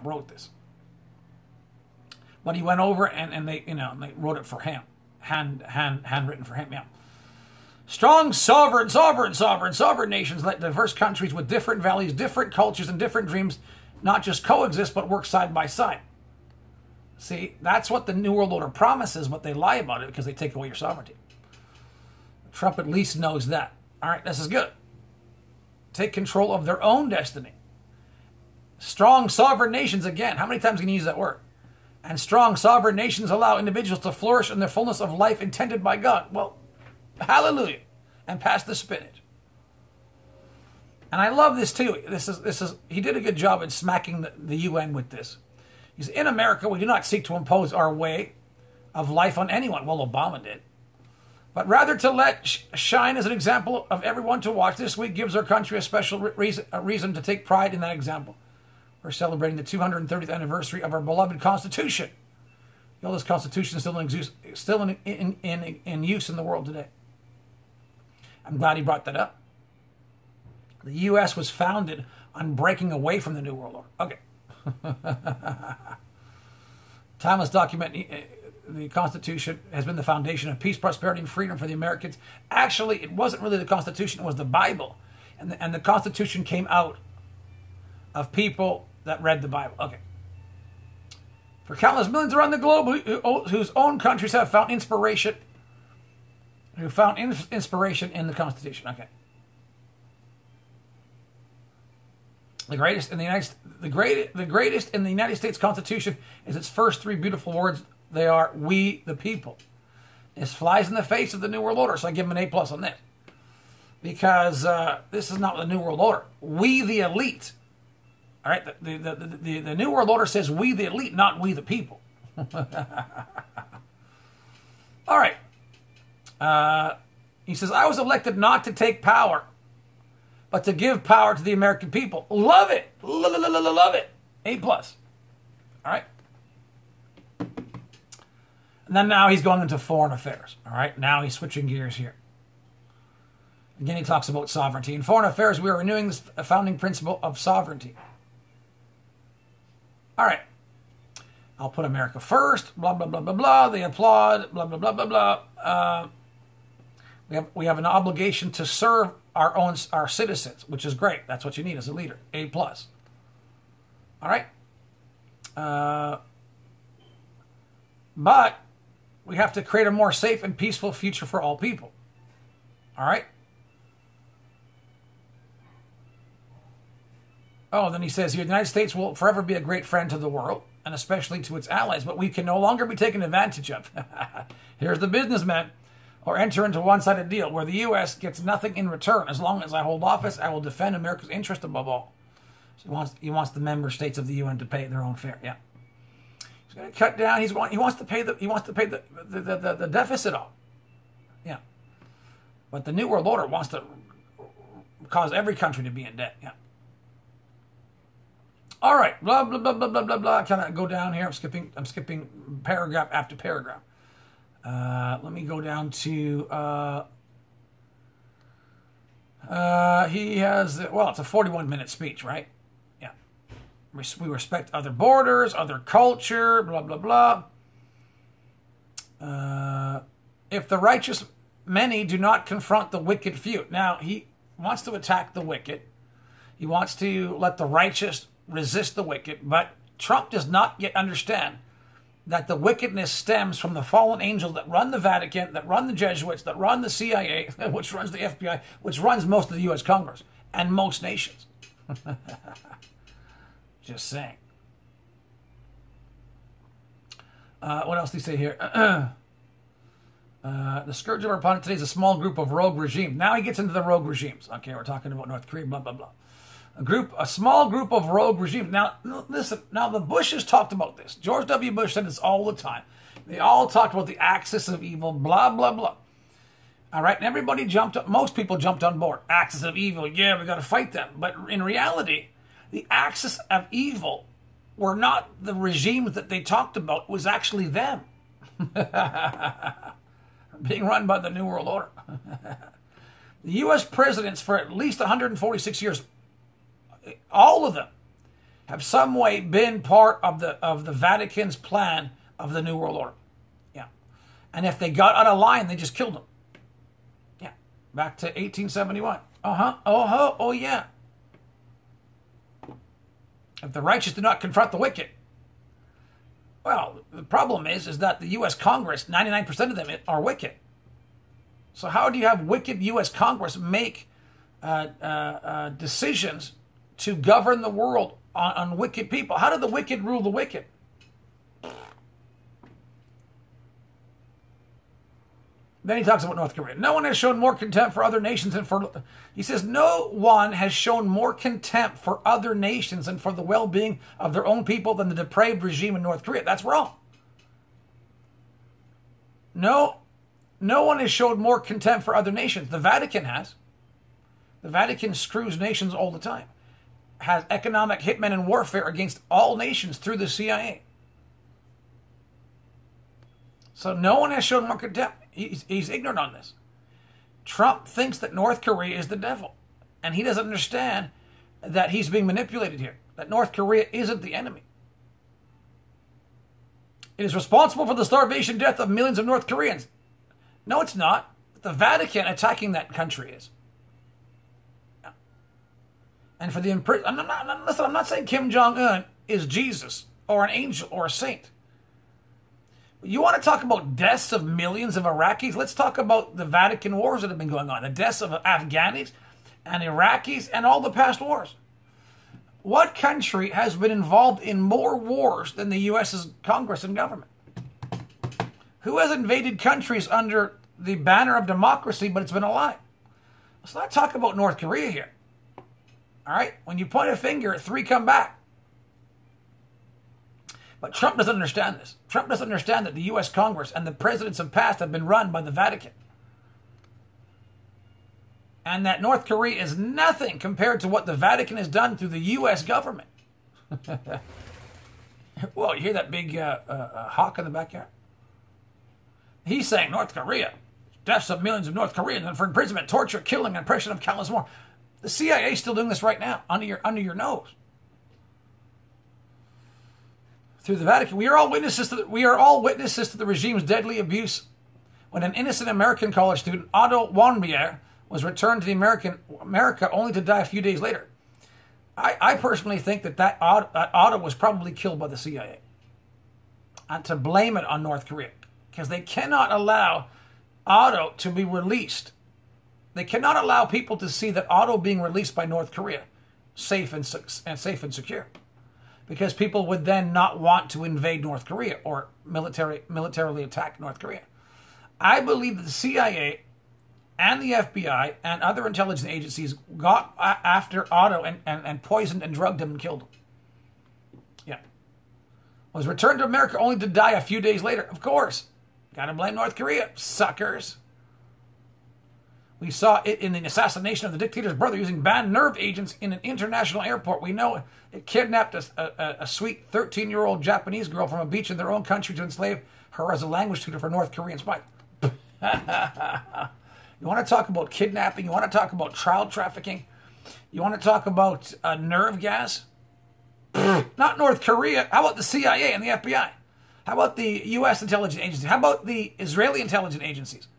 wrote this. But he went over and they, they wrote it for him. Handwritten for him, yeah. Strong, sovereign nations let diverse countries with different values, different cultures, and different dreams not just coexist, but work side by side. See, that's what the New World Order promises, but they lie about it because they take away your sovereignty. Trump at least knows that. All right, this is good. Take control of their own destiny. Strong, sovereign nations, again, how many times can you use that word? And strong, sovereign nations allow individuals to flourish in the fullness of life intended by God. Well, hallelujah. And pass the spinach. And I love this too. This is he did a good job in smacking the UN with this. He's in America, we do not seek to impose our way of life on anyone. Well, Obama did. But rather to let shine as an example of everyone to watch. This week gives our country a special reason to take pride in that example. We're celebrating the 230th anniversary of our beloved Constitution. The oldest Constitution still in use in the world today. I'm glad he brought that up. The U.S. was founded on breaking away from the New World Order. Okay. Timeless document, the Constitution has been the foundation of peace, prosperity, and freedom for the Americans. Actually, it wasn't really the Constitution, it was the Bible. And the Constitution came out of people that read the Bible. Okay. For countless millions around the globe whose own countries have found inspiration, in the Constitution. Okay. The greatest in the United States Constitution is its first three beautiful words. They are "We the people." This flies in the face of the New World Order, so I give them an A+ on this. Because this is not the New World Order. We the elite. All right, the New World Order says we the elite, not we the people. All right. He says, I was elected not to take power, but to give power to the American people. Love it. Love it. A+. All right. And then now he's going into foreign affairs. All right. Now he's switching gears here. Again, he talks about sovereignty. In foreign affairs, we are renewing this founding principle of sovereignty. All right. I'll put America first. Blah, blah, blah, blah, blah. They applaud. Blah, blah, blah, blah, blah. We have an obligation to serve our citizens, which is great. That's what you need as a leader. A+. All right. But we have to create a more safe and peaceful future for all people. All right. Oh, then he says here, the United States will forever be a great friend to the world, and especially to its allies, but we can no longer be taken advantage of. Here's the businessman. Or enter into a one-sided deal where the U.S. gets nothing in return. As long as I hold office, I will defend America's interest above all. So he wants the member states of the UN to pay their own fare. Yeah, he's going to cut down. He wants to pay the deficit off. Yeah, but the New World Order wants to cause every country to be in debt. Yeah. All right. Blah blah blah blah blah blah blah. Can I go down here? I'm skipping paragraph after paragraph. Let me go down to, he has, well, it's a 41-minute speech, right? Yeah. We respect other borders, other culture, blah, blah, blah. If the righteous many do not confront the wicked few. Now, he wants to attack the wicked. He wants to let the righteous resist the wicked, but Trump does not yet understand that the wickedness stems from the fallen angels that run the Vatican, that run the Jesuits, that run the CIA, which runs the FBI, which runs most of the U.S. Congress, and most nations. Just saying. What else do you say here? The scourge of our planet today is a small group of rogue regimes. Now he gets into the rogue regimes. Okay, we're talking about North Korea, blah, blah, blah. A small group of rogue regimes. Now, listen, the Bushes talked about this. George W. Bush said this all the time. They all talked about the axis of evil, blah, blah, blah. All right, and everybody jumped up. Most people jumped on board. Axis of evil, yeah, we got to fight them. But in reality, the axis of evil were not the regimes that they talked about. It was actually them. Being run by the New World Order. The U.S. presidents for at least 146 years, all of them have some way been part of the Vatican's plan of the New World Order. Yeah. And if they got out of line, they just killed them. Yeah. Back to 1871. Oh, yeah. If the righteous do not confront the wicked. Well, the problem is that the U.S. Congress, 99% of them are wicked. So how do you have wicked U.S. Congress make decisions to govern the world on wicked people? How do the wicked rule the wicked? Then he talks about North Korea. No one has shown more contempt for other nations than for... He says, no one has shown more contempt for other nations and for the well-being of their own people than the depraved regime in North Korea. That's wrong. No one has showed more contempt for other nations. The Vatican has. The Vatican screws nations all the time. Has economic hitmen and warfare against all nations through the CIA. So no one has shown more contempt. He's ignorant on this. Trump thinks that North Korea is the devil. And he doesn't understand that he's being manipulated here. That North Korea isn't the enemy. It is responsible for the starvation death of millions of North Koreans. No, it's not. The Vatican attacking that country is. And for the listen, I'm not saying Kim Jong-un is Jesus or an angel or a saint. You want to talk about deaths of millions of Iraqis? Let's talk about the Vatican wars that have been going on. The deaths of Afghanis and Iraqis and all the past wars. What country has been involved in more wars than the U.S.'s Congress and government? Who has invaded countries under the banner of democracy, but it's been a lie? Let's not talk about North Korea here. All right? When you point a finger, 3 come back. But Trump doesn't understand this. Trump doesn't understand that the U.S. Congress and the presidents of past have been run by the Vatican. And that North Korea is nothing compared to what the Vatican has done through the U.S. government. Whoa, you hear that big hawk in the backyard? He's saying North Korea, deaths of millions of North Koreans and for imprisonment, torture, killing, and oppression of countless more. The CIA is still doing this right now, under your nose. Through the Vatican, we are all witnesses to the regime's deadly abuse. When an innocent American college student, Otto Warmbier, was returned to America only to die a few days later. I personally think that Otto was probably killed by the CIA. And to blame it on North Korea. Because they cannot allow Otto to be released. They cannot allow people to see that Otto being released by North Korea safe and secure. Because people would then not want to invade North Korea or militarily attack North Korea. I believe that the CIA and the FBI and other intelligence agencies got after Otto and poisoned and drugged him and killed him. Yeah. Was returned to America only to die a few days later. Of course. Gotta blame North Korea, suckers. We saw it in the assassination of the dictator's brother using banned nerve agents in an international airport. We know it kidnapped a sweet 13-year-old Japanese girl from a beach in their own country to enslave her as a language tutor for North Korean spies. You want to talk about kidnapping? You want to talk about child trafficking? You want to talk about nerve gas? Not North Korea. How about the CIA and the FBI? How about the U.S. intelligence agencies? How about the Israeli intelligence agencies?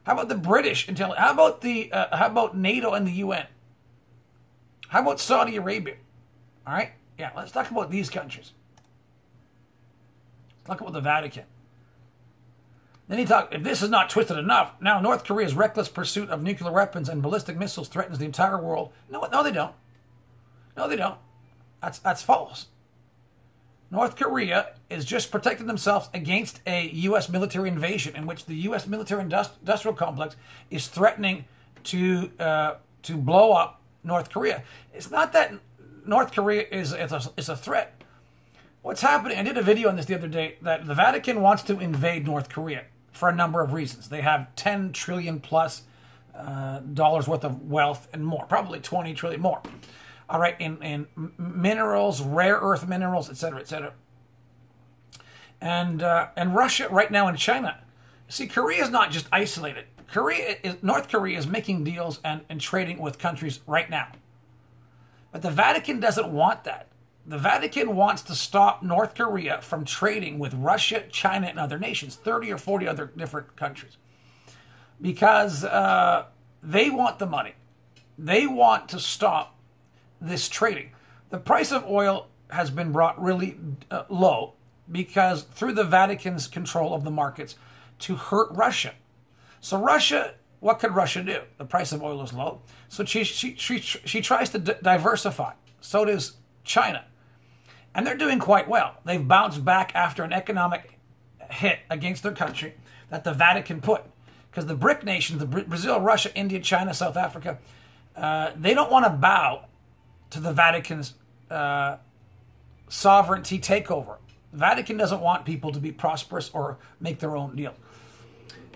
How about the British intelligence? How about NATO and the UN? How about Saudi Arabia? All right? Yeah, let's talk about these countries. Let's talk about the Vatican. Then if this is not twisted enough, now North Korea's reckless pursuit of nuclear weapons and ballistic missiles threatens the entire world. No, they don't. No, they don't. That's false. North Korea is just protecting themselves against a U.S. military invasion in which the U.S. military industrial complex is threatening to blow up North Korea. It's not that North Korea is a threat. What's happening, I did a video on this the other day, that the Vatican wants to invade North Korea for a number of reasons. They have $10 trillion plus dollars worth of wealth and more, probably 20 trillion more. All right, in minerals, rare earth minerals, et cetera, and Russia right now and China. See, Korea is not just isolated. North Korea is making deals and trading with countries right now. But the Vatican doesn't want that. The Vatican wants to stop North Korea from trading with Russia, China, and other nations, 30 or 40 other different countries, because they want the money. They want to stop this trading. The price of oil has been brought really low because through the Vatican's control of the markets to hurt Russia. So Russia, what could Russia do? The price of oil is low. So she tries to diversify. So does China. And they're doing quite well. They've bounced back after an economic hit against their country that the Vatican put. Because the BRIC nations, Brazil, Russia, India, China, South Africa, they don't want to bow to the Vatican's sovereignty takeover. The Vatican doesn't want people to be prosperous or make their own deal.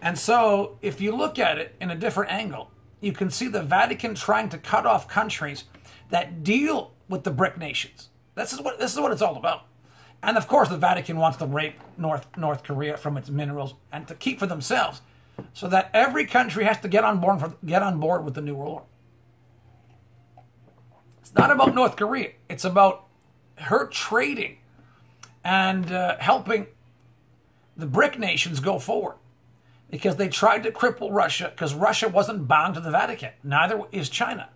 And so if you look at it in a different angle, you can see the Vatican trying to cut off countries that deal with the BRIC nations. This is what it's all about. And of course, the Vatican wants to rape North Korea from its minerals and to keep for themselves, so that every country has to get on board with the New World Order. It's not about North Korea. It's about her trading and helping the BRIC nations go forward, because they tried to cripple Russia because Russia wasn't bound to the Vatican. Neither is China.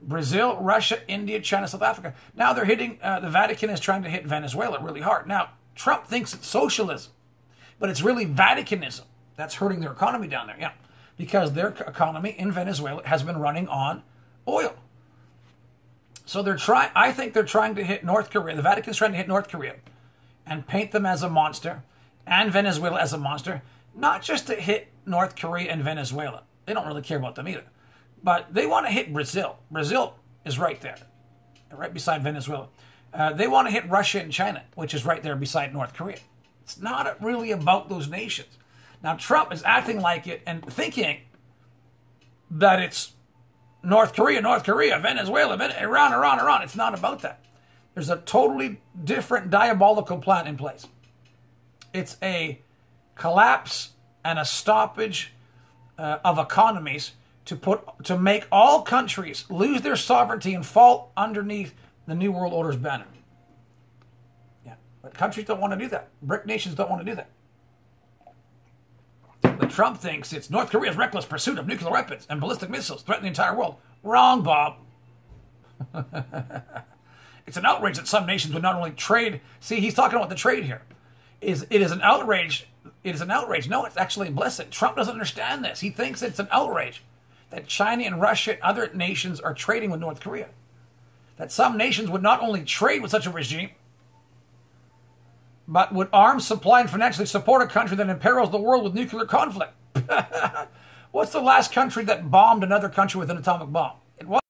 Brazil, Russia, India, China, South Africa. Now they're hitting, the Vatican is trying to hit Venezuela really hard. Now, Trump thinks it's socialism, but it's really Vaticanism that's hurting their economy down there. Yeah, because their economy in Venezuela has been running on oil. So I think they're trying to hit North Korea. The Vatican's trying to hit North Korea and paint them as a monster and Venezuela as a monster, not just to hit North Korea and Venezuela. They don't really care about them either. But they want to hit Brazil. Brazil is right there, right beside Venezuela. They want to hit Russia and China, which is right there beside North Korea. It's not really about those nations. Now, Trump is acting like it and thinking that it's North Korea, Venezuela, Iran. It's not about that. There's a totally different diabolical plan in place. It's a collapse and a stoppage of economies to make all countries lose their sovereignty and fall underneath the New World Order's banner. Yeah, but countries don't want to do that. BRIC nations don't want to do that. But Trump thinks it's North Korea's reckless pursuit of nuclear weapons and ballistic missiles threaten the entire world. Wrong, Bob. It's an outrage that some nations would not only trade. See, he's talking about the trade here. It is an outrage. It is an outrage. No, it's actually a blessing. Trump doesn't understand this. He thinks it's an outrage that China and Russia and other nations are trading with North Korea. That some nations would not only trade with such a regime, but would arm, supply, and financially support a country that imperils the world with nuclear conflict. What's the last country that bombed another country with an atomic bomb? It was